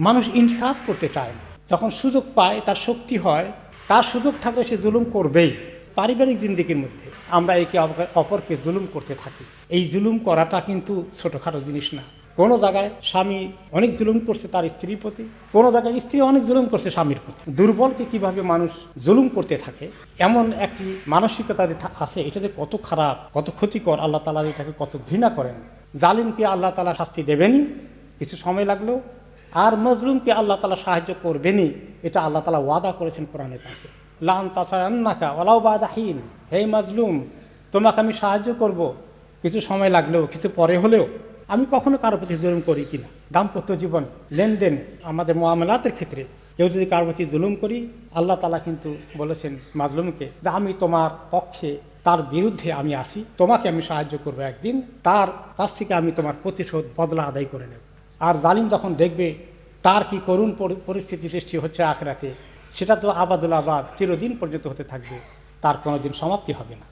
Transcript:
মানুষ ইনসাফ করতে চায় না। যখন সুযোগ পায়, তার শক্তি হয়, তার সুযোগ থাকলে সে জুলুম করবেই। পারিবারিক জিন্দেগির মধ্যে আমরা একে অপরকে জুলুম করতে থাকি। এই জুলুম করাটা কিন্তু ছোটোখাটো জিনিস না। কোনো জায়গায় স্বামী অনেক জুলুম করছে তার স্ত্রীর প্রতি, কোনো জায়গায় স্ত্রী অনেক জুলুম করছে স্বামীর প্রতি। দুর্বলকে কিভাবে মানুষ জুলুম করতে থাকে, এমন একটি মানসিকতা আছে, এটা যে কত খারাপ, কত ক্ষতিকর, আল্লাহ তাআলা এটাকে কত ঘৃণা করেন। জালিমকে আল্লাহ তাআলা শাস্তি দেবেনই কিছু সময় লাগলেও, আর মজলুমকে আল্লাহ তাআলা সাহায্য করবেনই, এটা আল্লাহ তাআলা ওয়াদা করেছেন কোরআনে পাকে। লান তাসান্নাকা ওয়ালাউ বাদা হিন, হে মাজলুম, তোমাকে আমি সাহায্য করব কিছু সময় লাগলেও, কিছু পরে হলেও। আমি কখনো কারো প্রতি জুলুম করি কিনা, দাম্পত্য জীবন, লেনদেন, আমাদের মুআমালাতের ক্ষেত্রে কেউ যদি কারো প্রতি জুলুম করি, আল্লাহ তাআলা কিন্তু বলেছেন মাজলুমকে যে আমি তোমার পক্ষে, তার বিরুদ্ধে আমি আসি, তোমাকে আমি সাহায্য করবো একদিন, তার কাছ থেকে আমি তোমার প্রতিশোধ বদলা আদায় করে নেব। আর জালিম যখন দেখবে তার কি করুণ পরিস্থিতি সৃষ্টি হচ্ছে আখিরাতে, সেটা তো আবাদুল আবাদ, চিরদিন পর্যন্ত হতে থাকবে, তার কোনোদিন সমাপ্তি হবে না।